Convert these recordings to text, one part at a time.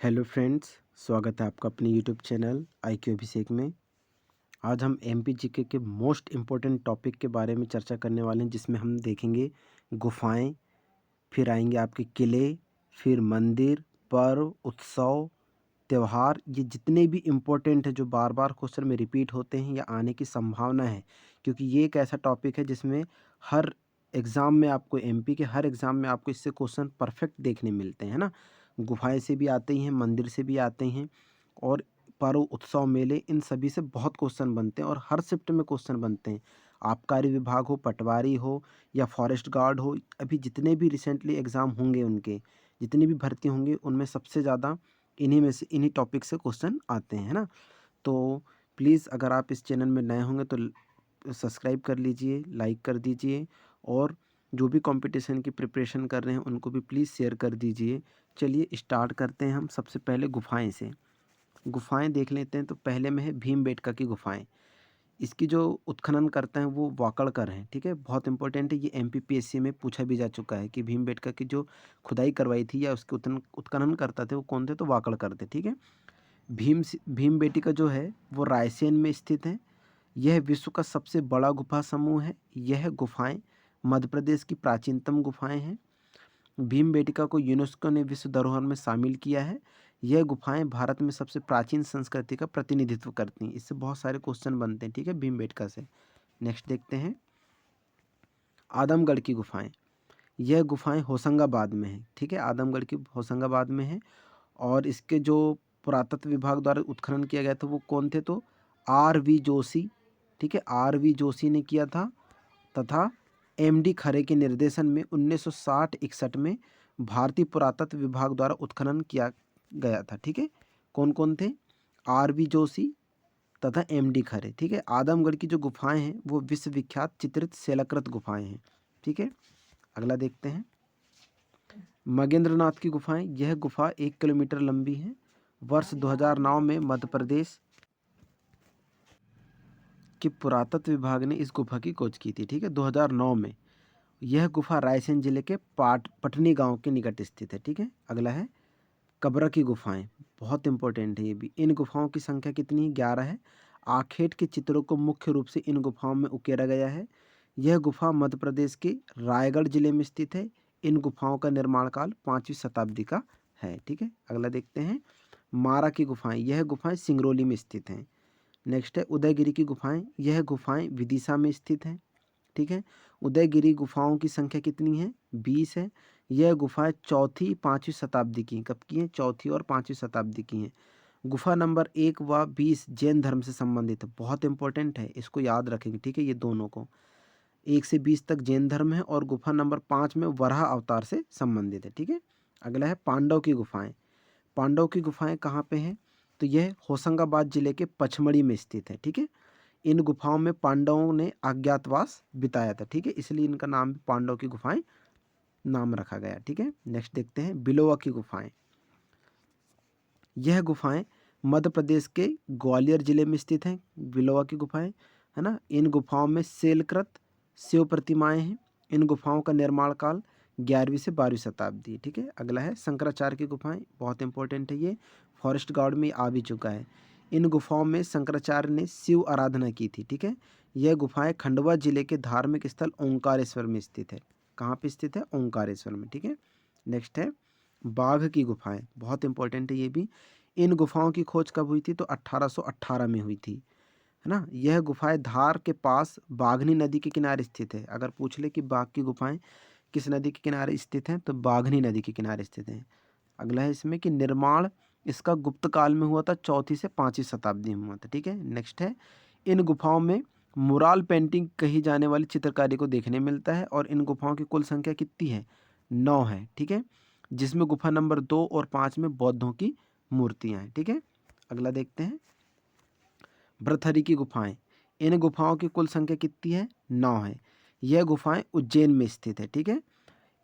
Hello friends, स्वागत है आपका अपने यूट्यूब चैनल IQ अभिषेक में। आज हम MPGK के मोस्ट इम्पोर्टेंट टॉपिक के बारे में चर्चा करने वाले हैं, जिसमें हम देखेंगे गुफाएं, फिर आएंगे आपके किले, फिर मंदिर, पर्व, उत्सव, त्योहार। ये जितने भी इम्पोर्टेंट है जो बार बार क्वेश्चन में रिपीट होते हैं या आने की संभावना है, क्योंकि ये एक ऐसा टॉपिक है जिसमें हर एग्ज़ाम में आपको MP के हर एग्ज़ाम में आपको इससे क्वेश्चन परफेक्ट देखने मिलते हैं, है ना। गुफाएं से भी आते हैं, मंदिर से भी आते हैं, और पर्व, उत्सव, मेले, इन सभी से बहुत क्वेश्चन बनते हैं और हर शिफ्ट में क्वेश्चन बनते हैं। आबकारी विभाग हो, पटवारी हो या फॉरेस्ट गार्ड हो, अभी जितने भी रिसेंटली एग्ज़ाम होंगे, उनके जितनी भी भर्ती होंगी, उनमें सबसे ज़्यादा इन्हीं में से इन्हीं टॉपिक से क्वेश्चन आते हैं, है ना। तो प्लीज़ अगर आप इस चैनल में नए होंगे तो सब्सक्राइब कर लीजिए, लाइक कर दीजिए, और जो भी कंपटीशन की प्रिपरेशन कर रहे हैं उनको भी प्लीज़ शेयर कर दीजिए। चलिए स्टार्ट करते हैं हम सबसे पहले गुफाएं से। गुफाएं देख लेते हैं। तो पहले में है भीमबेटका की गुफाएं। इसकी जो उत्खनन करते हैं वो वाकड़कर हैं, ठीक है। बहुत इंपॉर्टेंट है, ये MPPSC में पूछा भी जा चुका है कि भीमबेटका की जो खुदाई करवाई थी या उसके उत्खनन करता थे वो कौन थे, तो वाकड़कर थे, ठीक है। भीमबेटका जो है वो रायसेन में स्थित है। यह विश्व का सबसे बड़ा गुफा समूह है। यह गुफाएं मध्य प्रदेश की प्राचीनतम गुफाएं हैं। भीमबेटका को यूनेस्को ने विश्व धरोहर में शामिल किया है। यह गुफाएं भारत में सबसे प्राचीन संस्कृति का प्रतिनिधित्व करती हैं। इससे बहुत सारे क्वेश्चन बनते हैं, ठीक है, भीमबेटका से। नेक्स्ट देखते हैं आदमगढ़ की गुफाएं। यह गुफाएं होशंगाबाद में है, ठीक है, आदमगढ़ की होशंगाबाद में है। और इसके जो पुरातत्व विभाग द्वारा उत्खनन किया गया था वो कौन थे, तो RV जोशी, ठीक है, RV जोशी ने किया था। तथा MD खरे के निर्देशन में 1960-61 में भारतीय पुरातत्व विभाग द्वारा उत्खनन किया गया था, ठीक है। कौन कौन थे, RV जोशी तथा MD खरे, ठीक है। आदमगढ़ की जो गुफाएं हैं वो विश्व विख्यात चित्रित शैलकृत गुफाएं हैं, ठीक है। अगला देखते हैं मगेंद्रनाथ की गुफाएं। यह गुफा 1 किलोमीटर लंबी है। वर्ष 2009 में मध्य प्रदेश के पुरातत्व विभाग ने इस गुफा की खोज की थी, ठीक है, 2009 में। यह गुफा रायसेन जिले के पटनी गांव के निकट स्थित है, ठीक है। अगला है कबरा की गुफाएं। बहुत इंपॉर्टेंट है ये भी। इन गुफाओं की संख्या कितनी है, 11 है। आखेट के चित्रों को मुख्य रूप से इन गुफाओं में उकेरा गया है। यह गुफा मध्य प्रदेश के रायगढ़ जिले में स्थित है। इन गुफाओं का निर्माण काल 5वीं शताब्दी का है, ठीक है। अगला देखते हैं मारा की गुफाएं। यह गुफाएं सिंगरौली में स्थित हैं। नेक्स्ट है उदयगिरी की गुफाएं। यह गुफाएं विदिशा में स्थित हैं, ठीक है। उदयगिरी गुफाओं की संख्या कितनी है, 20 है। यह गुफाएं चौथी 5वीं शताब्दी की, कब की हैं, चौथी और 5वीं शताब्दी की हैं। गुफा नंबर 1 व 20 जैन धर्म से संबंधित है। बहुत इंपॉर्टेंट है, इसको याद रखेंगे, ठीक है। ये दोनों को 1 से 20 तक जैन धर्म है, और गुफा नंबर 5 में वराह अवतार से संबंधित है, ठीक है। अगला है पांडव की गुफाएं। पांडव की गुफाएं कहाँ पे हैं, तो यह होशंगाबाद जिले के पचमढ़ी में स्थित है, ठीक है। इन गुफाओं में पांडवों ने अज्ञातवास बिताया था, ठीक है, इसलिए इनका नाम पांडव की गुफाएं नाम रखा गया, ठीक है। नेक्स्ट देखते हैं बिलोवा की गुफाएं। यह गुफाएं मध्य प्रदेश के ग्वालियर जिले में स्थित हैं, बिलोवा की गुफाएं, है ना। इन गुफाओं में शैलकृत शिव प्रतिमाएं हैं। इन गुफाओं का निर्माण काल 11वीं से 12वीं शताब्दी, ठीक है। अगला है शंकराचार्य की गुफाएं। बहुत इंपॉर्टेंट है ये, फॉरेस्ट गार्ड में आ भी चुका है। इन गुफाओं में शंकराचार्य ने शिव आराधना की थी, ठीक है। यह गुफाएं खंडवा जिले के धार्मिक स्थल ओंकारेश्वर में स्थित है। कहाँ पे स्थित है, ओंकारेश्वर में, ठीक है। नेक्स्ट है बाघ की गुफाएं। बहुत इंपॉर्टेंट है ये भी। इन गुफाओं की खोज कब हुई थी, तो 1818 में हुई थी, है ना। यह गुफाएं धार के पास बाघनी नदी के किनारे स्थित है। अगर पूछ ले कि बाघ की गुफाएं किस नदी के किनारे स्थित हैं, तो बाघनी नदी के किनारे स्थित हैं। अगला है इसमें कि निर्माण इसका गुप्त काल में हुआ था, चौथी से 5वीं शताब्दी में हुआ था, ठीक है। नेक्स्ट है इन गुफाओं में मुराल पेंटिंग कही जाने वाली चित्रकारी को देखने मिलता है। और इन गुफाओं की कुल संख्या कितनी है, 9 है, ठीक है। जिसमें गुफा नंबर 2 और 5 में बौद्धों की मूर्तियां हैं, ठीक है। अगला देखते हैं भृतहरि की गुफाएं। इन गुफाओं की कुल संख्या कितनी है, 9 है। यह गुफाएं उज्जैन में स्थित है, ठीक है।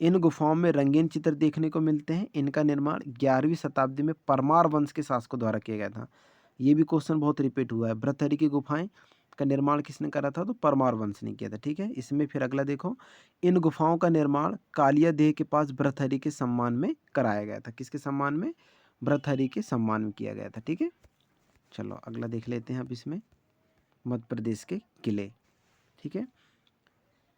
इन गुफाओं में रंगीन चित्र देखने को मिलते हैं। इनका निर्माण 11वीं शताब्दी में परमार वंश के शासकों द्वारा किया गया था। ये भी क्वेश्चन बहुत रिपीट हुआ है। भृतहरि की गुफाएं का निर्माण किसने करा था, तो परमार वंश ने किया था, ठीक है। इसमें फिर अगला देखो, इन गुफाओं का निर्माण कालिया देह के पास भृतहरि के सम्मान में कराया गया था। किसके सम्मान में, भर्तृहरि के सम्मान में किया गया था। ठीक है, चलो अगला देख लेते हैं अब इसमें मध्य प्रदेश के किले। ठीक है,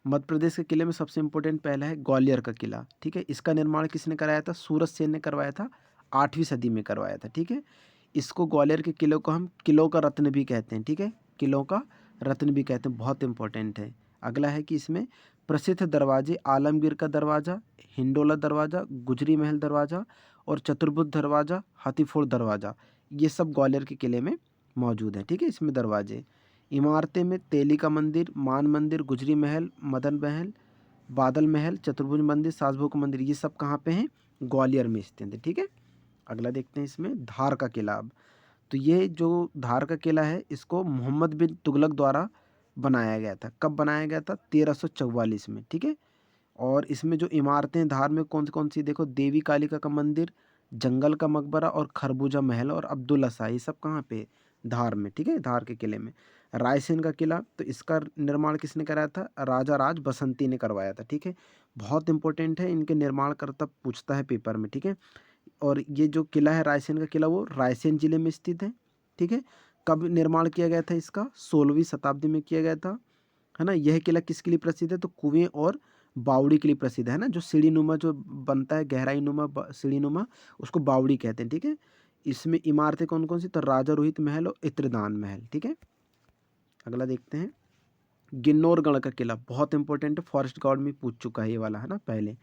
मध्य प्रदेश के किले में सबसे इम्पोर्टेंट पहला है ग्वालियर का किला। ठीक है, इसका निर्माण किसने कराया था? सूरज सेन ने करवाया था, 8वीं सदी में करवाया था। ठीक है, इसको ग्वालियर के किलों को हम किलों का रत्न भी कहते हैं। ठीक है, किलों का रत्न भी कहते हैं, बहुत इंपॉर्टेंट है। अगला है कि इसमें प्रसिद्ध दरवाजे आलमगीर का दरवाज़ा, हिंडोला दरवाज़ा, गुजरी महल दरवाज़ा और चतुर्भुज दरवाज़ा, हाथीफोड़ दरवाज़ा, ये सब ग्वालियर के किले में मौजूद है। ठीक है, इसमें दरवाजे इमारतें में तेली का मंदिर, मान मंदिर, गुजरी महल, मदन महल, बादल महल, चतुर्भुज मंदिर, सासभोग मंदिर, ये सब कहाँ पे हैं? ग्वालियर में स्थित है। ठीक है, अगला देखते हैं इसमें धार का किला। अब तो ये जो धार का किला है इसको मोहम्मद बिन तुगलक द्वारा बनाया गया था। कब बनाया गया था? 1344 में। ठीक है, और इसमें जो इमारतें धार में कौन सी देखो, देवी कालिका का मंदिर, जंगल का मकबरा और खरबूजा महल और अब्दुल्ला शाह, ये सब कहाँ पे? धार में। ठीक है, धार के किले में। रायसेन का किला, तो इसका निर्माण किसने कराया था? राजा राज बसंती ने करवाया था। ठीक है, बहुत इंपॉर्टेंट है, इनके निर्माणकर्ता पूछता है पेपर में। ठीक है, और ये जो किला है रायसेन का किला, वो रायसेन जिले में स्थित है। ठीक है, कब निर्माण किया गया था इसका? 16वीं शताब्दी में किया गया था, है ना। यह किला किसके लिए प्रसिद्ध है? तो कुएं और बावड़ी के लिए प्रसिद्ध है ना। जो सीढ़ी नुमा जो बनता है, गहराई नुमा सीढ़ी नुमा, उसको बावड़ी कहते हैं। ठीक है, इसमें इमारतें कौन कौन सी? तो राजा रोहित महल और इत्रदान महल। ठीक है, अगला देखते हैं गिन्नौरगढ़ का किला, बहुत इंपॉर्टेंट है, फॉरेस्ट गार्ड में पूछ चुका है ये वाला, है ना पहले।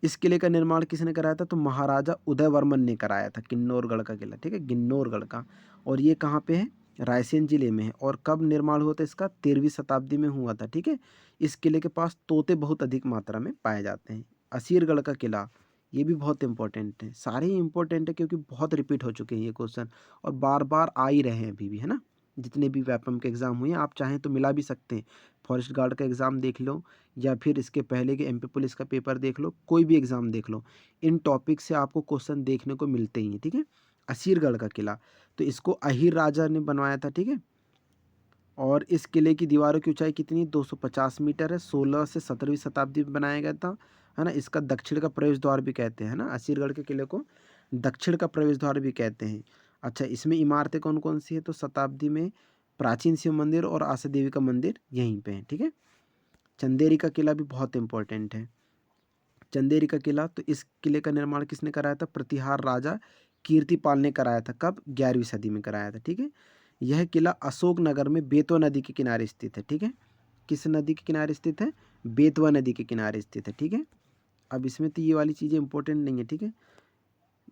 इस किले का निर्माण किसने कराया था? तो महाराजा उदयवर्मन ने कराया था, किन्नौरगढ़ का किला। ठीक है, गिन्नौरगढ़ का, और ये कहाँ पे है? रायसेन जिले में है। और कब निर्माण हुआ था इसका? 13वीं शताब्दी में हुआ था। ठीक है, इस किले के पास तोते बहुत अधिक मात्रा में पाए जाते हैं। असीरगढ़ का किला, ये भी बहुत इंपॉर्टेंट है, सारे ही इंपॉर्टेंट है क्योंकि बहुत रिपीट हो चुके हैं ये क्वेश्चन और बार बार आ ही रहे हैं अभी भी, है ना। जितने भी वेपम के एग्ज़ाम हुए हैं आप चाहें तो मिला भी सकते हैं। फॉरेस्ट गार्ड का एग्ज़ाम देख लो या फिर इसके पहले के एमपी पुलिस का पेपर देख लो, कोई भी एग्ज़ाम देख लो, इन टॉपिक से आपको क्वेश्चन देखने को मिलते ही हैं। ठीक है, असीरगढ़ का किला, तो इसको अहीर राजा ने बनवाया था। ठीक है, और इस किले की दीवारों की ऊंचाई कितनी? 250 मीटर है। 16 से 17वीं शताब्दी में बनाया गया था, है ना। इसका दक्षिण का प्रवेश द्वार भी कहते हैं, है ना। असीरगढ़ के किले को दक्षिण का प्रवेश द्वार भी कहते हैं। अच्छा, इसमें इमारतें कौन कौन सी है? तो शताब्दी में प्राचीन शिव मंदिर और आशा देवी का मंदिर यहीं पे है। ठीक है, चंदेरी का किला भी बहुत इंपॉर्टेंट है। चंदेरी का किला, तो इस किले का निर्माण किसने कराया था? प्रतिहार राजा कीर्तिपाल ने कराया था। कब? 11वीं सदी में कराया था। ठीक है, यह किला अशोकनगर में बेतवा नदी के किनारे स्थित है। ठीक है, किस नदी के किनारे स्थित है? बेतवा नदी के किनारे स्थित है। ठीक है, अब इसमें तो ये वाली चीज़ें इंपॉर्टेंट नहीं है। ठीक है,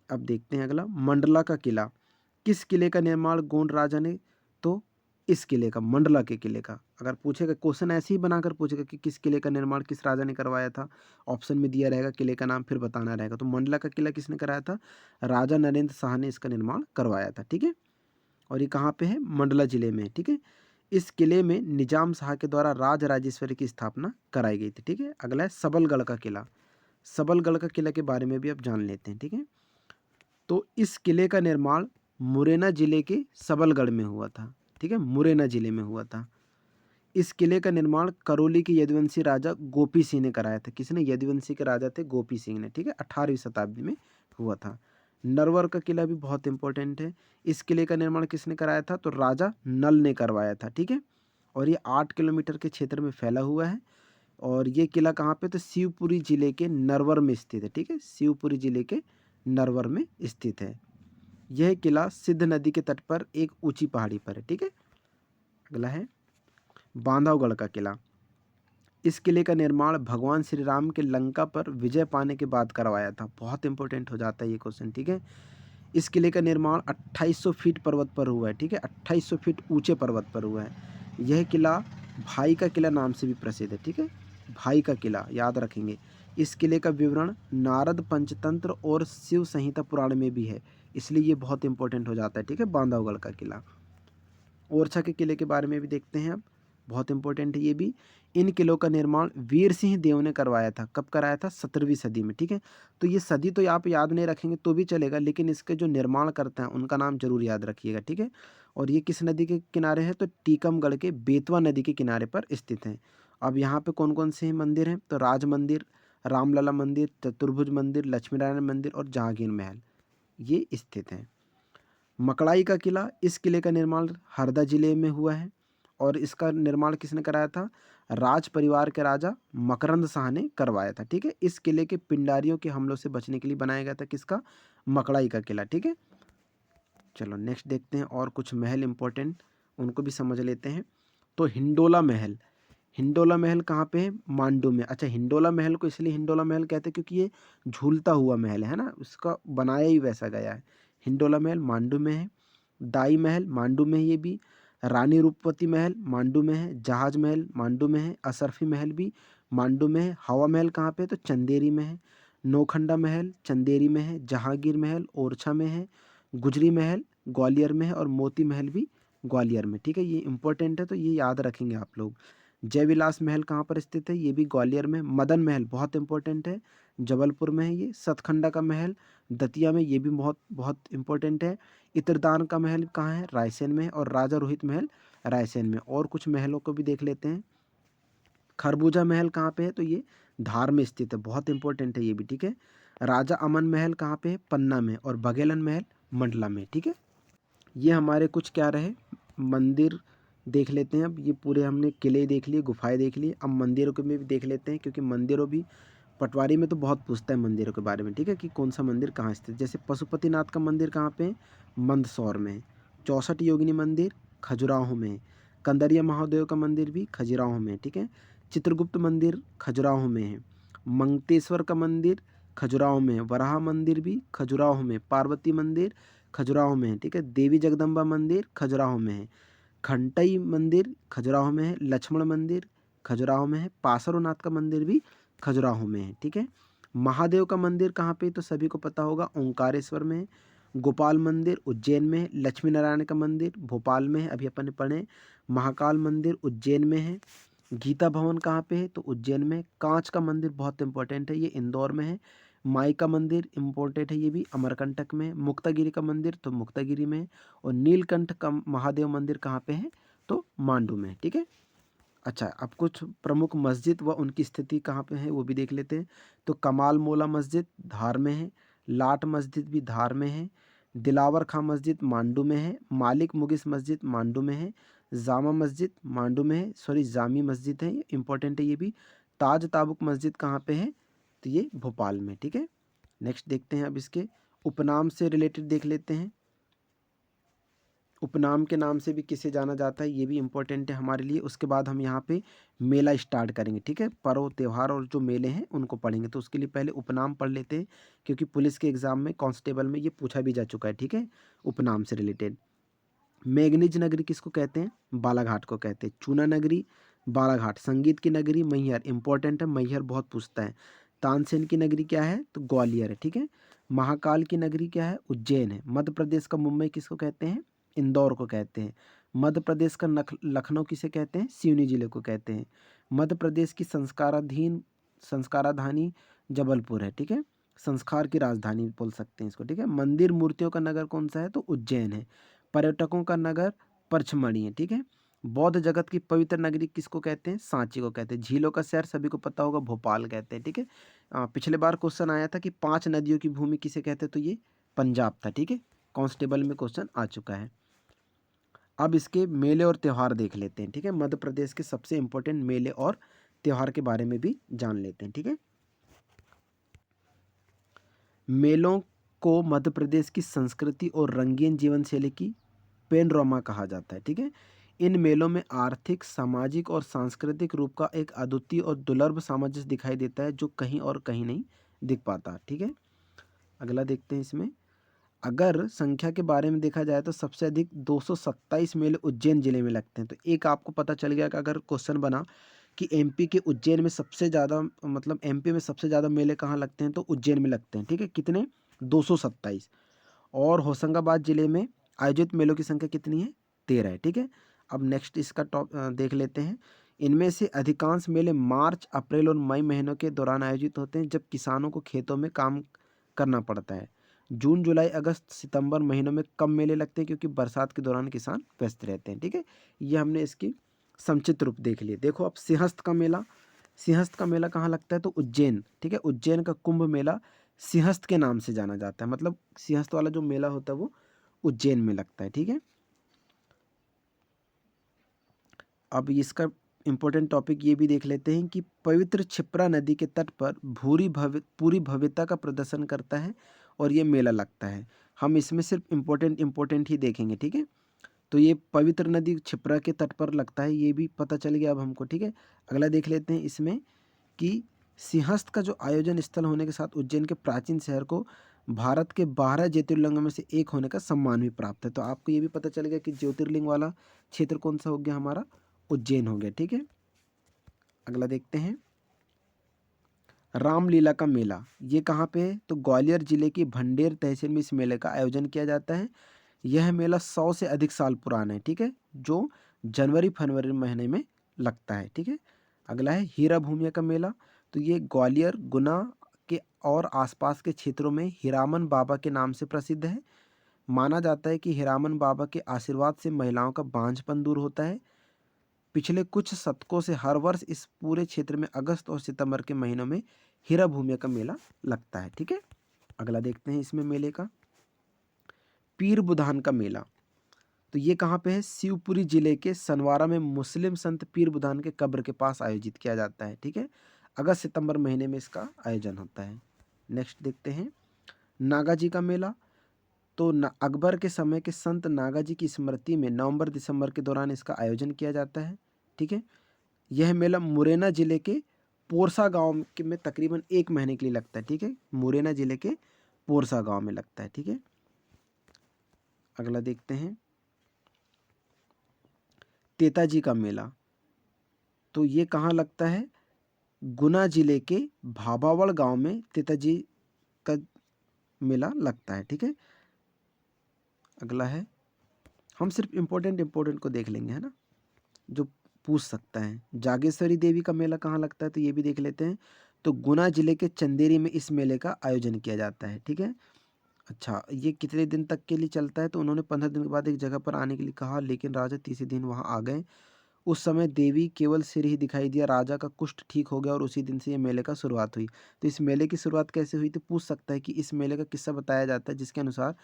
अब देखते हैं अगला मंडला का किला। किस किले का निर्माण गोंड राजा ने? तो इस किले का, मंडला के किले का। अगर पूछेगा क्वेश्चन ऐसे ही बनाकर पूछेगा कि किस किले का निर्माण किस राजा ने करवाया था, ऑप्शन में दिया रहेगा किले का नाम, फिर बताना रहेगा। तो मंडला का किला किसने कराया था? राजा नरेंद्र शाह ने इसका निर्माण करवाया था। ठीक है, और ये कहाँ पे है? मंडला जिले में है। ठीक है, इस किले में निजाम शाह के द्वारा राज राजेश्वरी की स्थापना कराई गई थी। ठीक है, अगला है सबलगढ़ का किला। सबलगढ़ का किला के बारे में भी आप जान लेते हैं। ठीक है, तो इस किले का निर्माण मुरैना जिले के सबलगढ़ में हुआ था। ठीक है, मुरैना जिले में हुआ था। इस किले का निर्माण करौली के यदुवंशी राजा गोपी सिंह ने कराया था। किसने? यदुवंशी के राजा थे गोपी सिंह ने। ठीक है, 18वीं शताब्दी में हुआ था। नरवर का किला भी बहुत इंपॉर्टेंट है। इस किले का निर्माण किसने कराया था? तो राजा नल ने करवाया था। ठीक है, और ये 8 किलोमीटर के क्षेत्र में फैला हुआ है। और ये किला कहाँ पे? तो शिवपुरी जिले के नरवर में स्थित है। ठीक है, शिवपुरी जिले के नरवर में स्थित है। यह किला सिद्ध नदी के तट पर एक ऊंची पहाड़ी पर है। ठीक है, अगला है बांधवगढ़ का किला। इस किले का निर्माण भगवान श्री राम के लंका पर विजय पाने के बाद करवाया था। बहुत इंपॉर्टेंट हो जाता है ये क्वेश्चन। ठीक है, इस किले का निर्माण 2800 फीट पर्वत पर हुआ है। ठीक है, 2800 फीट ऊंचे पर्वत पर हुआ है। यह किला भाई का किला नाम से भी प्रसिद्ध है। ठीक है, भाई का किला याद रखेंगे। इस किले का विवरण नारद पंचतंत्र और शिव संहिता पुराण में भी है, इसलिए ये बहुत इंपॉर्टेंट हो जाता है। ठीक है, बांधवगढ़ का किला। ओरछा के किले के बारे में भी देखते हैं अब, बहुत इंपॉर्टेंट है ये भी। इन किलों का निर्माण वीर सिंह देव ने करवाया था। कब कराया था? 17वीं सदी में। ठीक है, तो ये सदी तो आप याद नहीं रखेंगे तो भी चलेगा, लेकिन इसके जो निर्माण करते हैं उनका नाम जरूर याद रखिएगा। ठीक है, और ये किस नदी के किनारे है? तो टीकमगढ़ के बेतवा नदी के किनारे पर स्थित है। अब यहाँ पे कौन कौन से मंदिर हैं? तो राज मंदिर, रामलला मंदिर, चतुर्भुज मंदिर, लक्ष्मीनारायण मंदिर और जहांगीर महल, ये स्थित है। मकड़ाई का किला, इस किले का निर्माण हरदा जिले में हुआ है और इसका निर्माण किसने कराया था? राज परिवार के राजा मकरंद शाह ने करवाया था। ठीक है, इस किले के पिंडारियों के हमलों से बचने के लिए बनाया गया था किसका? मकड़ाई का किला। ठीक है, चलो नेक्स्ट देखते हैं और कुछ महल इंपॉर्टेंट, उनको भी समझ लेते हैं। तो हिंडोला महल, हिंडोला महल कहाँ पे है? मांडू में। अच्छा, हिंडोला महल को इसलिए हिंडोला महल कहते हैं क्योंकि ये झूलता हुआ महल है ना, उसका बनाया ही वैसा गया है। हिंडोला महल मांडू में है। दाई महल मांडू में है ये भी। रानी रूपवती महल मांडू में है। जहाज महल मांडू में है। असरफी महल भी मांडू में है। हवा महल कहाँ पे है? तो चंदेरी में है। नौखंडा महल चंदेरी में है। जहांगीर महल ओरछा में है। गुजरी महल ग्वालियर में है और मोती महल भी ग्वालियर में। ठीक है, ये इंपॉर्टेंट है तो ये याद रखेंगे आप लोग। जयविलास महल कहाँ पर स्थित है? ये भी ग्वालियर में। मदन महल बहुत इंपॉर्टेंट है, जबलपुर में है ये। सतखंडा का महल दतिया में, ये भी बहुत बहुत इंपॉर्टेंट है। इत्रदान का महल कहाँ है? रायसेन में। और राजा रोहित महल रायसेन में। और कुछ महलों को भी देख लेते हैं। खरबूजा महल कहाँ पे है? तो ये धार में स्थित है, बहुत इंपॉर्टेंट है ये भी। ठीक है, राजा अमन महल कहाँ पे है? पन्ना में। और बघेलन महल मंडला में। ठीक है, ये हमारे कुछ क्या रहे? मंदिर देख लेते हैं। अब ये पूरे हमने किले देख लिए, गुफाएं देख ली, अब मंदिरों के में भी देख लेते हैं क्योंकि मंदिरों भी पटवारी में तो बहुत पूछता है मंदिरों के बारे में। ठीक है, कि कौन सा मंदिर कहाँ स्थित। जैसे पशुपतिनाथ का मंदिर कहाँ पे है? मंदसौर में है। 64 योगिनी मंदिर खजुराहो में है। कंदरिया महादेव का मंदिर भी खजुराहो में है। ठीक है, चित्रगुप्त मंदिर खजुराहो में है। मंगतेश्वर का मंदिर खजुराहो में है। वराह मंदिर भी खजुराहो में। पार्वती मंदिर खजुराहो में है। ठीक है, देवी जगदम्बा मंदिर खजुराहो में है। खंटई मंदिर खजुराहो में है। लक्ष्मण मंदिर खजुराहो में है। पार्श्वनाथ का मंदिर भी खजुराहो में है। ठीक है, महादेव का मंदिर कहाँ पे? तो सभी को पता होगा, ओंकारेश्वर में है। गोपाल मंदिर उज्जैन में है। लक्ष्मी नारायण का मंदिर भोपाल में है, अभी अपन ने पढ़े। महाकाल मंदिर उज्जैन में है। गीता भवन कहाँ पे है? तो उज्जैन में। कांच का मंदिर बहुत इंपॉर्टेंट है, ये इंदौर में है। माई का मंदिर इम्पोर्टेंट है, ये भी अमरकंटक में। मुक्तागिरी का मंदिर तो मुक्तागिरी में। और नीलकंठ का महादेव मंदिर कहाँ पे है? तो मांडू में। ठीक है, अच्छा, अब कुछ प्रमुख मस्जिद व उनकी स्थिति कहाँ पे है वो भी देख लेते हैं। तो कमाल मोला मस्जिद धार में है। लाट मस्जिद भी धार में है। दिलावर खां मस्जिद मांडू में है। मालिक मुगिस मस्जिद मांडू में है। जामा मस्जिद मांडू में है, सॉरी जामी मस्जिद है, ये इंपॉर्टेंट है ये भी। ताज ताबुक मस्जिद कहाँ पे है? तो ये भोपाल में। ठीक है, नेक्स्ट देखते हैं अब इसके उपनाम से रिलेटेड देख लेते हैं। उपनाम के नाम से भी किसे जाना जाता है, ये भी इम्पोर्टेंट है हमारे लिए। उसके बाद हम यहाँ पे मेला स्टार्ट करेंगे। ठीक है, पर्व त्यौहार और जो मेले हैं उनको पढ़ेंगे। तो उसके लिए पहले उपनाम पढ़ लेते हैं क्योंकि पुलिस के एग्जाम में कांस्टेबल में ये पूछा भी जा चुका है। ठीक है, उपनाम से रिलेटेड। मेघनिज नगरी किसको कहते हैं? बालाघाट को कहते हैं। चूना नगरी बालाघाट। संगीत की नगरी मैहर, इंपॉर्टेंट है, मैहर बहुत पूछता है। तानसेन की नगरी क्या है? तो ग्वालियर है। ठीक है, महाकाल की नगरी क्या है? उज्जैन है। मध्य प्रदेश का मुंबई किसको कहते हैं? इंदौर को कहते हैं। मध्य प्रदेश का लखनऊ किसे कहते हैं? सिवनी जिले को कहते हैं। मध्य प्रदेश की संस्काराधानी जबलपुर है। ठीक है, संस्कार की राजधानी बोल सकते हैं इसको। ठीक है, मंदिर मूर्तियों का नगर कौन सा है? तो उज्जैन है। पर्यटकों का नगर पचमढ़ी है। ठीक है, बौद्ध जगत की पवित्र नगरी किसको कहते हैं? सांची को कहते हैं। झीलों का शहर सभी को पता होगा, भोपाल कहते हैं। ठीक है, पिछले बार क्वेश्चन आया था कि 5 नदियों की भूमि किसे कहते हैं? तो ये पंजाब था। ठीक है, कांस्टेबल में क्वेश्चन आ चुका है। अब इसके मेले और त्यौहार देख लेते हैं। ठीक है, मध्य प्रदेश के सबसे इंपॉर्टेंट मेले और त्यौहार के बारे में भी जान लेते हैं। ठीक है, मेलों को मध्य प्रदेश की संस्कृति और रंगीन जीवन शैली की पेनोरमा कहा जाता है। ठीक है, इन मेलों में आर्थिक, सामाजिक और सांस्कृतिक रूप का एक अद्वितीय और दुर्लभ सामंजस्य दिखाई देता है जो कहीं और कहीं नहीं दिख पाता। ठीक है, अगला देखते हैं इसमें। अगर संख्या के बारे में देखा जाए तो सबसे अधिक 227 मेले उज्जैन जिले में लगते हैं। तो एक आपको पता चल गया कि अगर क्वेश्चन बना कि एमपी के उज्जैन में सबसे ज़्यादा, मतलब एमपी में सबसे ज़्यादा मेले कहाँ लगते हैं? तो उज्जैन में लगते हैं। ठीक है, कितने? 227। और होशंगाबाद जिले में आयोजित मेलों की संख्या कितनी है? 13 है। ठीक है, अब नेक्स्ट इसका देख लेते हैं। इनमें से अधिकांश मेले मार्च, अप्रैल और मई महीनों के दौरान आयोजित होते हैं जब किसानों को खेतों में काम करना पड़ता है। जून, जुलाई, अगस्त, सितंबर महीनों में कम मेले लगते हैं क्योंकि बरसात के दौरान किसान व्यस्त रहते हैं। ठीक है, ये हमने इसकी संक्षिप्त रूप देख लिए। देखो अब सिंहस्थ का मेला, सिंहस्थ का मेला कहाँ लगता है? तो उज्जैन। ठीक है, उज्जैन का कुंभ मेला सिंहस्थ के नाम से जाना जाता है। मतलब सिंहस्थ वाला जो मेला होता है वो उज्जैन में लगता है। ठीक है, अब इसका इम्पोर्टेंट टॉपिक ये भी देख लेते हैं कि पवित्र क्षिप्रा नदी के तट पर पूरी भव्यता का प्रदर्शन करता है और ये मेला लगता है। हम इसमें सिर्फ इम्पोर्टेंट ही देखेंगे। ठीक है, तो ये पवित्र नदी क्षिप्रा के तट पर लगता है, ये भी पता चल गया अब हमको। ठीक है, अगला देख लेते हैं इसमें कि सिंहस्थ का जो आयोजन स्थल होने के साथ उज्जैन के प्राचीन शहर को भारत के 12 ज्योतिर्लिंगों में से एक होने का सम्मान भी प्राप्त है। तो आपको ये भी पता चल गया कि ज्योतिर्लिंग वाला क्षेत्र कौन सा हो गया, हमारा उज्जैन हो गया। ठीक है, अगला देखते हैं रामलीला का मेला। ये कहाँ पे है, तो ग्वालियर जिले की भंडेर तहसील में इस मेले का आयोजन किया जाता है। यह मेला 100 से अधिक साल पुराना है। ठीक है, जो जनवरी फरवरी महीने में लगता है। ठीक है, अगला है हीरा भूमिया का मेला। तो ये ग्वालियर गुना के और आसपास के क्षेत्रों में हीरामन बाबा के नाम से प्रसिद्ध है। माना जाता है कि हीरामन बाबा के आशीर्वाद से महिलाओं का बांझपन दूर होता है। पिछले कुछ शतकों से हर वर्ष इस पूरे क्षेत्र में अगस्त और सितंबर के महीनों में हीरा भूमिया का मेला लगता है। ठीक है, अगला देखते हैं इसमें मेले का पीर बुधान का मेला। तो ये कहाँ पे है, शिवपुरी जिले के सनवारा में मुस्लिम संत पीर बुधान के कब्र के पास आयोजित किया जाता है। ठीक है, अगस्त सितंबर महीने में इसका आयोजन होता है। नेक्स्ट देखते हैं नागा जी का मेला। तो अकबर के समय के संत नागा जी की स्मृति में नवंबर दिसंबर के दौरान इसका आयोजन किया जाता है। ठीक है, यह मेला मुरैना जिले के पोरसा गांव में तकरीबन 1 महीने के लिए लगता है। ठीक है, मुरैना जिले के पोरसा गांव में लगता है। ठीक है, अगला देखते हैं तेताजी का मेला। तो ये कहाँ लगता है, गुना जिले के भाबावड़ गांव में तेताजी का मेला लगता है। ठीक है, अगला है हम सिर्फ इम्पोर्टेंट को देख लेंगे, है ना, जो पूछ सकता है। जागेश्वरी देवी का मेला कहाँ लगता है, तो ये भी देख लेते हैं। तो गुना जिले के चंदेरी में इस मेले का आयोजन किया जाता है। ठीक है, अच्छा ये कितने दिन तक के लिए चलता है, तो उन्होंने 15 दिन के बाद एक जगह पर आने के लिए कहा, लेकिन राजा तीसरे दिन वहां आ गए। उस समय देवी केवल सिर ही दिखाई दिया, राजा का कुष्ठ ठीक हो गया और उसी दिन से ये मेले का शुरुआत हुई। तो इस मेले की शुरुआत कैसे हुई, तो पूछ सकता है कि इस मेले का किस्सा बताया जाता है जिसके अनुसार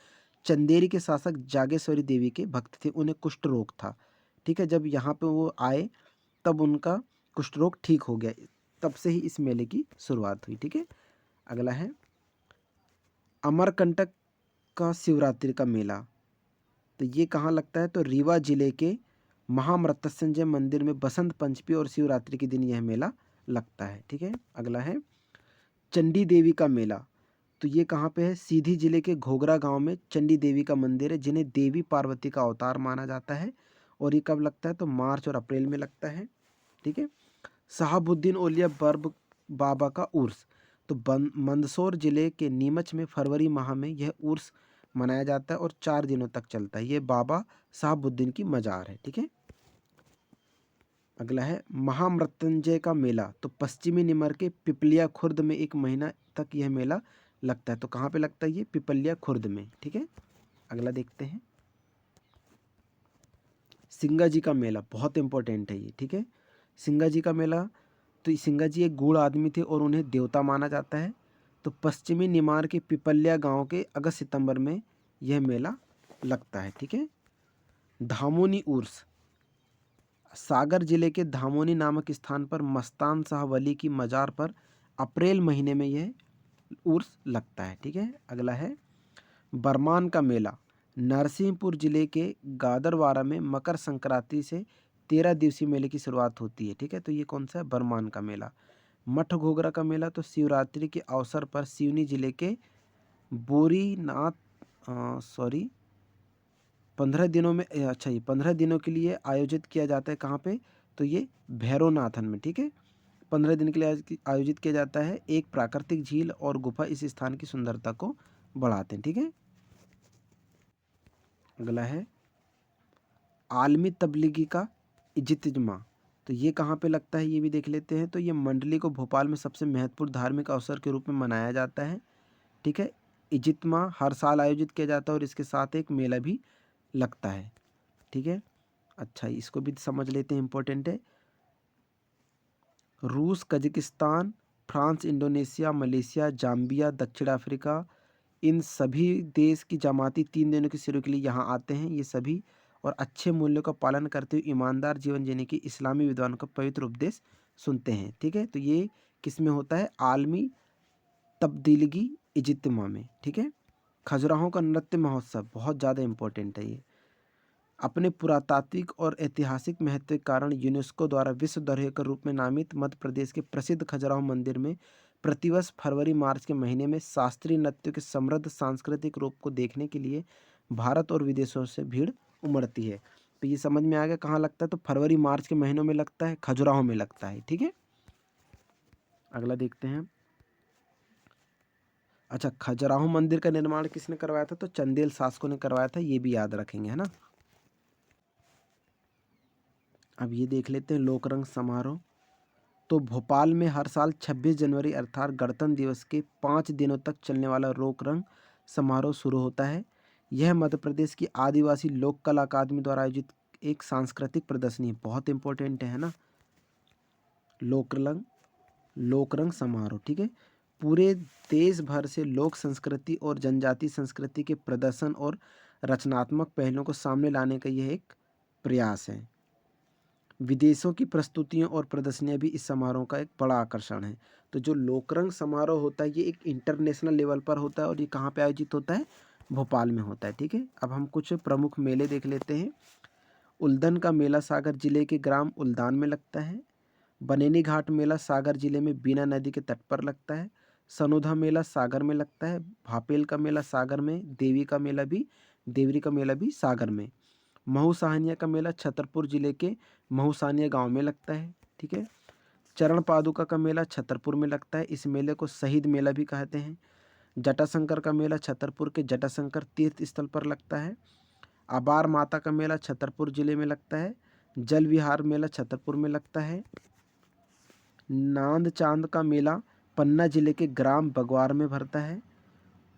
चंदेरी के शासक जागेश्वरी देवी के भक्त थे, उन्हें कुष्ठ रोग था। ठीक है, जब यहाँ पे वो आए तब उनका कुष्ठ रोग ठीक हो गया, तब से ही इस मेले की शुरुआत हुई। ठीक है, अगला है अमरकंटक का शिवरात्रि का मेला। तो ये कहाँ लगता है, तो रीवा जिले के महामृत्युंजय मंदिर में बसंत पंचमी और शिवरात्रि के दिन यह मेला लगता है। ठीक है, अगला है चंडी देवी का मेला। तो ये कहाँ पे है, सीधी जिले के घोघरा गांव में चंडी देवी का मंदिर है, जिन्हें देवी पार्वती का अवतार माना जाता है। और ये कब लगता है, तो मार्च और अप्रैल में लगता है। ठीक है, शहाबुद्दीन औलिया बर्ब बाबा का उर्स। तो मंदसौर जिले के नीमच में फरवरी माह में यह उर्स मनाया जाता है और 4 दिनों तक चलता है। ये बाबा शहाबुद्दीन की मजार है। ठीक है, अगला है महामृत्युंजय का मेला। तो पश्चिमी निमर के पिपलिया खुर्द में 1 महीना तक यह मेला लगता है। तो कहाँ पे लगता है, ये पिपलिया खुर्द में। ठीक है, अगला देखते हैं सिंगा जी का मेला, बहुत इंपॉर्टेंट है ये। ठीक है, सिंगा जी का मेला। तो सिंगा जी एक गूढ़ आदमी थे और उन्हें देवता माना जाता है। तो पश्चिमी निमार के पिपलिया गांव के अगस्त सितंबर में यह मेला लगता है। ठीक है, धामोनी उर्स। सागर जिले के धामोनी नामक स्थान पर मस्तान शाह वली की मजार पर अप्रैल महीने में यह उर्स लगता है। ठीक है, अगला है बरमान का मेला। नरसिंहपुर जिले के गादरवारा में मकर संक्रांति से 13 दिवसीय मेले की शुरुआत होती है। ठीक है, तो ये कौन सा है, बरमान का मेला। मठ घोगरा का मेला। तो शिवरात्रि के अवसर पर सिवनी जिले के बोरीनाथ 15 दिनों में अच्छा ये 15 दिनों के लिए आयोजित किया जाता है। कहाँ पे, तो ये भैरवनाथन में। ठीक है, 15 दिन के लिए आयोजित किया जाता है। एक प्राकृतिक झील और गुफा इस स्थान की सुंदरता को बढ़ाते हैं। ठीक है, अगला है आलमी तबलीगी का इज्तिमा। तो ये कहाँ पे लगता है, ये भी देख लेते हैं। तो ये मंडली को भोपाल में सबसे महत्वपूर्ण धार्मिक अवसर के रूप में मनाया जाता है। ठीक है, इज्तिमा हर साल आयोजित किया जाता है और इसके साथ एक मेला भी लगता है। ठीक है, अच्छा इसको भी समझ लेते हैं, इम्पोर्टेंट है। रूस, Kazakhstan France, Indonesia, Malaysia, Zambia, दक्षिण अफ्रीका, इन सभी देश की जमाती 3 दिनों के शिविर के लिए यहाँ आते हैं ये सभी, और अच्छे मूल्यों का पालन करते हुए ईमानदार जीवन जीने की इस्लामी विद्वानों का पवित्र उपदेश सुनते हैं। ठीक है, तो ये किस में होता है? आलमी तब्दीलगी इज्तिमा में। ठीक है, खजुराहों का नृत्य महोत्सव बहुत ज़्यादा इम्पोर्टेंट है ये। अपने पुरातात्विक और ऐतिहासिक महत्व के कारण यूनेस्को द्वारा विश्व धरोहर के रूप में नामित मध्य प्रदेश के प्रसिद्ध खजुराहो मंदिर में प्रतिवर्ष फरवरी मार्च के महीने में शास्त्रीय नृत्य के समृद्ध सांस्कृतिक रूप को देखने के लिए भारत और विदेशों से भीड़ उमड़ती है। तो ये समझ में आ गया कहाँ लगता है? तो फरवरी मार्च के महीनों में लगता है, खजुराहो में लगता है। ठीक है, अगला देखते हैं। अच्छा, खजुराहो मंदिर का निर्माण किसने करवाया था? तो चंदेल शासकों ने करवाया था, ये भी याद रखेंगे, है ना। अब ये देख लेते हैं लोकरंग समारोह। तो भोपाल में हर साल 26 जनवरी अर्थात गणतंत्र दिवस के 5 दिनों तक चलने वाला लोकरंग समारोह शुरू होता है। यह मध्य प्रदेश की आदिवासी लोक कला अकादमी द्वारा आयोजित एक सांस्कृतिक प्रदर्शनी है, बहुत इंपॉर्टेंट है ना। लोकरंग लोकरंग समारोह, ठीक है, पूरे देश भर से लोक संस्कृति और जनजातीय संस्कृति के प्रदर्शन और रचनात्मक पहलुओं को सामने लाने का यह एक प्रयास है। विदेशों की प्रस्तुतियाँ और प्रदर्शनियाँ भी इस समारोह का एक बड़ा आकर्षण है। तो जो लोकरंग समारोह होता है ये एक इंटरनेशनल लेवल पर होता है और ये कहाँ पे आयोजित होता है? भोपाल में होता है। ठीक है, अब हम कुछ प्रमुख मेले देख लेते हैं। उल्दन का मेला सागर जिले के ग्राम उल्दान में लगता है। बनेनी घाट मेला सागर जिले में बीना नदी के तट पर लगता है। सनोधा मेला सागर में लगता है। भापेल का मेला सागर में। देवरी का मेला भी सागर में। महू साहनिया का मेला छतरपुर जिले के महू साहनिया गाँव में लगता है। ठीक है, चरण पादुका का मेला छतरपुर में लगता है, इस मेले को शहीद मेला भी कहते हैं। जटाशंकर का मेला छतरपुर के जटाशंकर तीर्थ स्थल पर लगता है। आबार माता का मेला छतरपुर जिले में लगता है। जल विहार मेला छतरपुर में लगता है। नांद चांद का मेला पन्ना जिले के ग्राम बगवार में भरता है।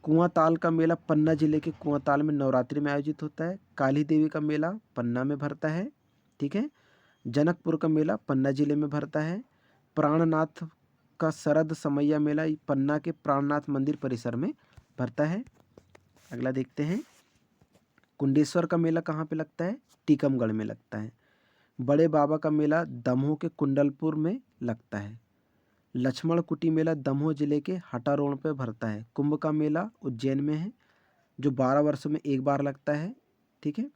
कुआं ताल का मेला पन्ना जिले के कुआं ताल में नवरात्रि में आयोजित होता है। काली देवी का मेला पन्ना में भरता है। ठीक है, जनकपुर का मेला पन्ना जिले में भरता है। प्राणनाथ का शरद समैया मेला पन्ना के प्राणनाथ मंदिर परिसर में भरता है। अगला देखते हैं। कुंडेश्वर का मेला कहाँ पे लगता है? टीकमगढ़ में लगता है। बड़े बाबा का मेला दमोह के कुंडलपुर में लगता है। लक्ष्मण कुटी मेला दमोह जिले के हटा रोड पर भरता है। कुंभ का मेला उज्जैन में है जो 12 वर्षों में एक बार लगता है। ठीक है,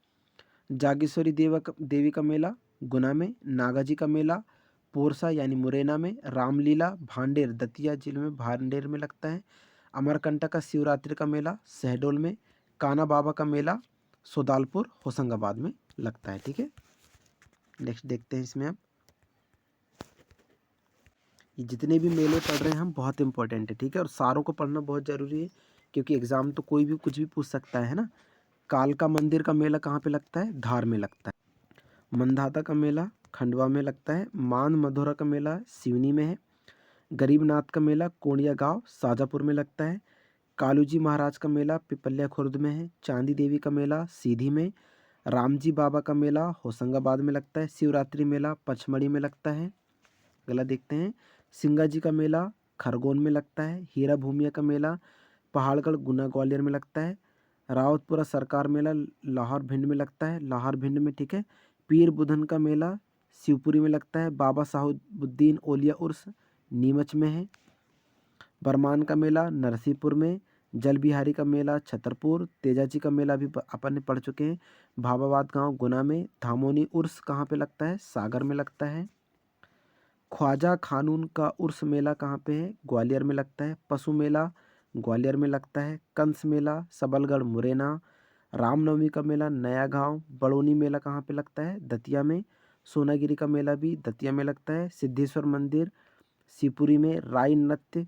जागेश्वरी देवी का मेला गुना में। नागाजी का मेला पोरसा यानी मुरैना में। रामलीला भांडेर दतिया जिले में भांडेर में लगता है। अमरकंटक का शिवरात्रि का मेला शहडोल में। काना बाबा का मेला सोदालपुर होशंगाबाद में लगता है। ठीक है, नेक्स्ट देखते हैं इसमें अब। ये जितने भी मेले पढ़ रहे हैं हम बहुत इंपॉर्टेंट है। ठीक है, और सारों को पढ़ना बहुत ज़रूरी है क्योंकि एग्ज़ाम तो कोई भी कुछ भी पूछ सकता है ना। कालका मंदिर का मेला कहाँ पे लगता है? धार में लगता है। मंदाता का मेला खंडवा में लगता है। मान मधुरा का मेला सिवनी में है। गरीबनाथ का मेला कोणिया गांव शाजापुर में लगता है। कालूजी महाराज का मेला पिपलिया खुर्द में है। चांदी देवी का मेला सीधी में। रामजी बाबा का मेला होशंगाबाद में लगता है। शिवरात्रि मेला पचमढ़ी में लगता है। अगला देखते हैं। सिंगा जी का मेला खरगोन में लगता है। हीरा भूमिया का मेला पहाड़गढ़ गुना ग्वालियर में लगता है। रावतपुरा सरकार मेला लाहौर भिंड में लगता है, लाहौर भिंड में। ठीक है, पीर बुधन का मेला शिवपुरी में लगता है। बाबा साहुबुद्दीन ओलिया उर्स नीमच में है। बरमान का मेला नरसिंहपुर में। जल बिहारी का मेला छतरपुर। तेजाजी का मेला भी अपन ने पढ़ चुके हैं, भाबाबाद गांव गुना में। धामोनी उर्स कहाँ पे लगता है? सागर में लगता है। ख्वाजा खानून का उर्स मेला कहाँ पे है? ग्वालियर में लगता है। पशु मेला ग्वालियर में लगता है। कंस मेला सबलगढ़ मुरैना। रामनवमी का मेला नया गांव। बड़ोनी मेला कहाँ पे लगता है? दतिया में। सोनागिरी का मेला भी दतिया में लगता है। सिद्धेश्वर मंदिर शिवपुरी में। राई नृत्य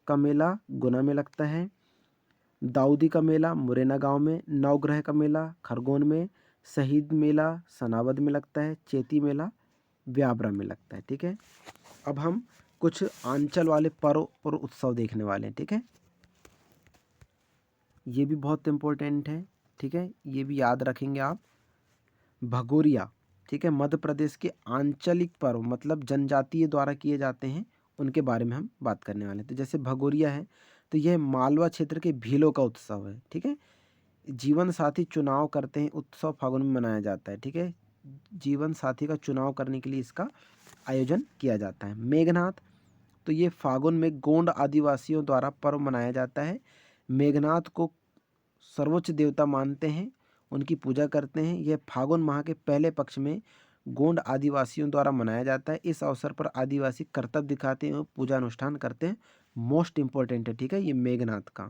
का मेला गुना में लगता है। दाऊदी का मेला मुरैना गांव में। नवग्रह का मेला खरगोन में। शहीद मेला सनावद में लगता है। चेती मेला व्यावरा में लगता है। ठीक है, अब हम कुछ आंचल वाले पर्व और उत्सव देखने वाले हैं। ठीक है, ये भी बहुत इम्पोर्टेंट है। ठीक है, ये भी याद रखेंगे आप। भगोरिया, ठीक है, मध्य प्रदेश के आंचलिक पर्व मतलब जनजातीय द्वारा किए जाते हैं उनके बारे में हम बात करने वाले हैं। तो जैसे भगोरिया है, तो यह मालवा क्षेत्र के भीलों का उत्सव है, ठीक है। जीवन साथी चुनाव करते हैं, उत्सव फागुन में मनाया जाता है, ठीक है। जीवन साथी का चुनाव करने के लिए इसका आयोजन किया जाता है। मेघनाथ, तो ये फागुन में गोंड आदिवासियों द्वारा पर्व मनाया जाता है। मेघनाथ को सर्वोच्च देवता मानते हैं, उनकी पूजा करते हैं। यह फागुन माह के पहले पक्ष में गोंड आदिवासियों द्वारा मनाया जाता है। इस अवसर पर आदिवासी कर्तव्य दिखाते हैं और पूजा अनुष्ठान करते हैं। मोस्ट इम्पोर्टेंट है, ठीक है, ये मेघनाथ का।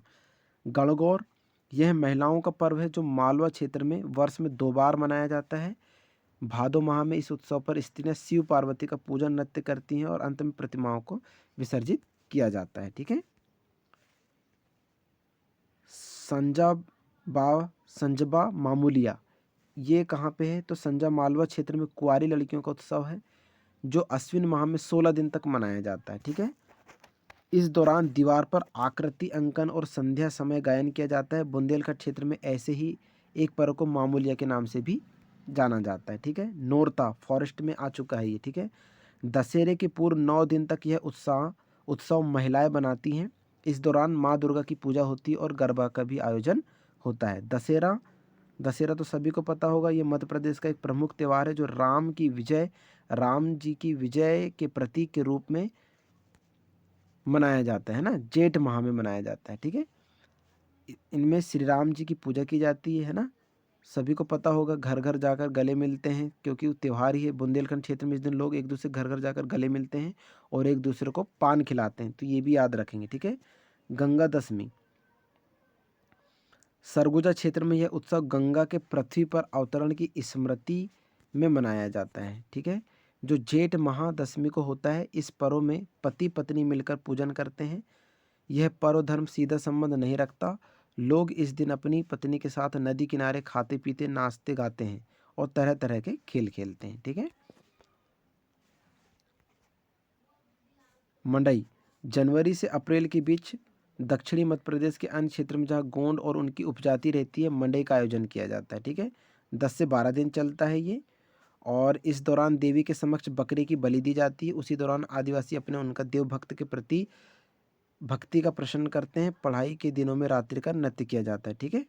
गणगौर, यह महिलाओं का पर्व है जो मालवा क्षेत्र में वर्ष में 2 बार मनाया जाता है। भादो माह में इस उत्सव पर स्त्रियां शिव पार्वती का पूजन नृत्य करती हैं और अंत में प्रतिमाओं को विसर्जित किया जाता है, ठीक है। संजबा मामूलिया, ये कहाँ पे है? तो संजा मालवा क्षेत्र में कुंवारी लड़कियों का उत्सव है जो अश्विन माह में 16 दिन तक मनाया जाता है, ठीक है। इस दौरान दीवार पर आकृति अंकन और संध्या समय गायन किया जाता है। बुंदेलखंड क्षेत्र में ऐसे ही एक पर्व को मामूलिया के नाम से भी जाना जाता है, ठीक है। नोरता फॉरेस्ट में आ चुका है ये, ठीक है। दशहरे के पूर्व 9 दिन तक यह उत्सव महिलाएं बनाती हैं। इस दौरान माँ दुर्गा की पूजा होती है और गरबा का भी आयोजन होता है। दशहरा दशहरा तो सभी को पता होगा, ये मध्य प्रदेश का एक प्रमुख त्यौहार है जो राम जी की विजय के प्रतीक के रूप में मनाया जाता है ना, जेठ माह में मनाया जाता है, ठीक है। इनमें श्री राम जी की पूजा की जाती है ना, सभी को पता होगा। घर घर जाकर गले मिलते हैं क्योंकि वो त्यौहार ही है। बुंदेलखंड क्षेत्र में इस दिन लोग एक दूसरे घर घर जाकर गले मिलते हैं और एक दूसरे को पान खिलाते हैं, तो ये भी याद रखेंगे, ठीक है। गंगा दशमी, सरगुजा क्षेत्र में यह उत्सव गंगा के पृथ्वी पर अवतरण की स्मृति में मनाया जाता है, ठीक है। जो जेठ महादशमी को होता है, इस पर्व में पति पत्नी मिलकर पूजन करते हैं। यह पर्व धर्म सीधा संबंध नहीं रखता। लोग इस दिन अपनी पत्नी के साथ नदी किनारे खाते पीते नाचते गाते हैं और तरह तरह के खेल खेलते हैं, ठीक है। मंडई, जनवरी से अप्रैल के बीच दक्षिणी मध्य प्रदेश के अन्य क्षेत्र में जहाँ गोंड और उनकी उपजाति रहती है, मंडई का आयोजन किया जाता है, ठीक है। 10 से 12 दिन चलता है ये, और इस दौरान देवी के समक्ष बकरी की बलि दी जाती है। उसी दौरान आदिवासी अपने उनका देव भक्त के प्रति भक्ति का प्रश्न करते हैं। पढ़ाई के दिनों में रात्रि का नृत्य किया जाता है, ठीक है।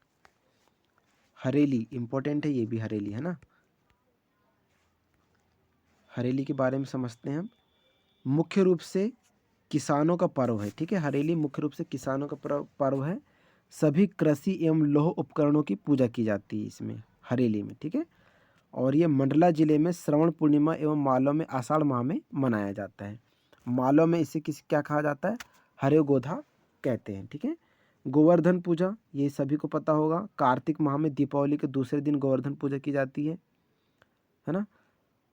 हरेली इंपॉर्टेंट है, ये भी हरेली है ना। हरेली के बारे में समझते हैं हम। मुख्य रूप से किसानों का पर्व है, ठीक है। हरेली मुख्य रूप से किसानों का पर्व है। सभी कृषि एवं लौह उपकरणों की पूजा की जाती है इसमें, हरेली में, ठीक है। और ये मंडला जिले में श्रवण पूर्णिमा एवं मालव में आषाढ़ माह में मनाया जाता है। मालव में इसे क्या कहा जाता है? हरे गोधा कहते हैं, ठीक है। गोवर्धन पूजा, ये सभी को पता होगा। कार्तिक माह में दीपावली के दूसरे दिन गोवर्धन पूजा की जाती है ना।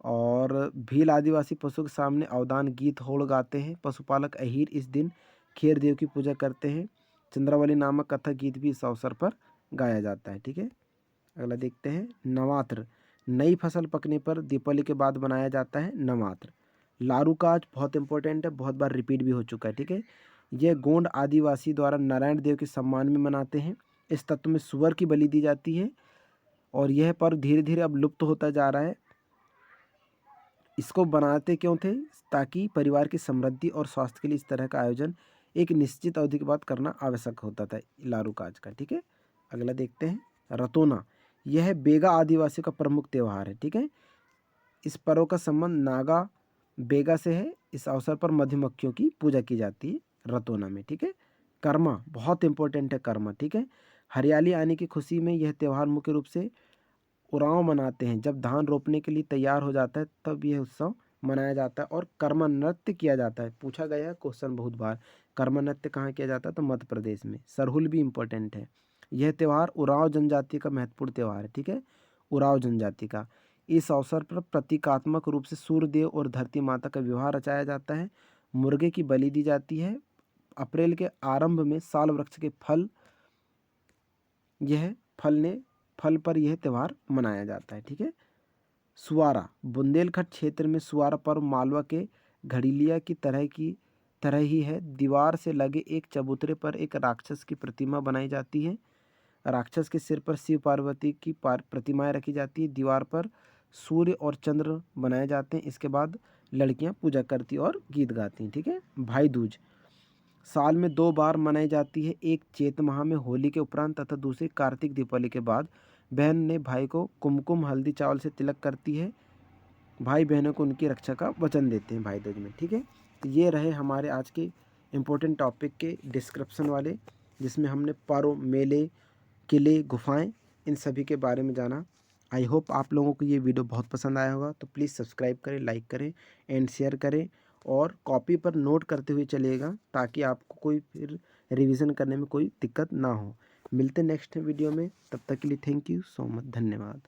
और भील आदिवासी पशु के सामने अवदान गीत होड़ गाते हैं। पशुपालक अहीर इस दिन खेर देव की पूजा करते हैं। चंद्रावली नामक कथा गीत भी इस अवसर पर गाया जाता है, ठीक है। अगला देखते हैं नवात्र। नई फसल पकने पर दीपावली के बाद बनाया जाता है नवात्र। लारूकाज बहुत इंपॉर्टेंट है, बहुत बार रिपीट भी हो चुका है, ठीक है। यह गोंड आदिवासी द्वारा नारायण देव के सम्मान में मनाते हैं। इस तत्व में सुअर की बलि दी जाती है और यह पर्व धीरे धीरे अब लुप्त होता जा रहा है। इसको बनाते क्यों थे? ताकि परिवार की समृद्धि और स्वास्थ्य के लिए इस तरह का आयोजन एक निश्चित अवधि के बाद करना आवश्यक होता था, लारूकाज का, ठीक है। अगला देखते हैं रतोना। यह बेगा आदिवासी का प्रमुख त्यौहार है, ठीक है। इस पर्व का संबंध नागा बेगा से है। इस अवसर पर मधुमक्खियों की पूजा की जाती है रतोना में, ठीक है। कर्मा बहुत इंपॉर्टेंट है, कर्मा, ठीक है। हरियाली आने की खुशी में यह त्यौहार मुख्य रूप से उरांव मनाते हैं। जब धान रोपने के लिए तैयार हो जाता है तब यह उत्सव मनाया जाता है और कर्मा नृत्य किया जाता है। पूछा गया है क्वेश्चन बहुत बार, कर्मा नृत्य कहाँ किया जाता है? तो मध्य प्रदेश में। सरहुल भी इम्पोर्टेंट है। यह त्यौहार उरांव जनजाति का महत्वपूर्ण त्यौहार है, ठीक है, उरांव जनजाति का। इस अवसर पर प्रतीकात्मक रूप से सूर्यदेव और धरती माता का विवाह रचाया जाता है। मुर्गे की बलि दी जाती है। अप्रैल के आरंभ में साल वृक्ष के फल पर यह त्यौहार मनाया जाता है, ठीक है। सुवारा, बुंदेलखंड क्षेत्र में सुवारा पर्व मालवा के घड़िलिया की तरह ही है। दीवार से लगे एक चबूतरे पर एक राक्षस की प्रतिमा बनाई जाती है। राक्षस के सिर पर शिव पार्वती की प्रतिमाएं रखी जाती है। दीवार पर सूर्य और चंद्र बनाए जाते हैं। इसके बाद लड़कियां पूजा करती और गीत गाती हैं। ठीक है। भाई दूज साल में 2 बार मनाई जाती है, एक चैत माह में होली के उपरांत तथा दूसरी कार्तिक दीपावली के बाद। बहन ने भाई को कुमकुम हल्दी चावल से तिलक करती है, भाई बहनों को उनकी रक्षा का वचन देते हैं भाई दूज में। ठीक है। तो ये रहे हमारे आज के इम्पोर्टेंट टॉपिक के डिस्क्रिप्शन वाले, जिसमें हमने पर्व, मेले, किले, गुफाएं, इन सभी के बारे में जाना। आई होप आप लोगों को ये वीडियो बहुत पसंद आया होगा। तो प्लीज़ सब्सक्राइब करें, लाइक करें एंड शेयर करें, और कॉपी पर नोट करते हुए चलिएगा ताकि आपको कोई फिर रिवीजन करने में कोई दिक्कत ना हो। मिलते नेक्स्ट वीडियो में, तब तक के लिए थैंक यू सो मच, धन्यवाद।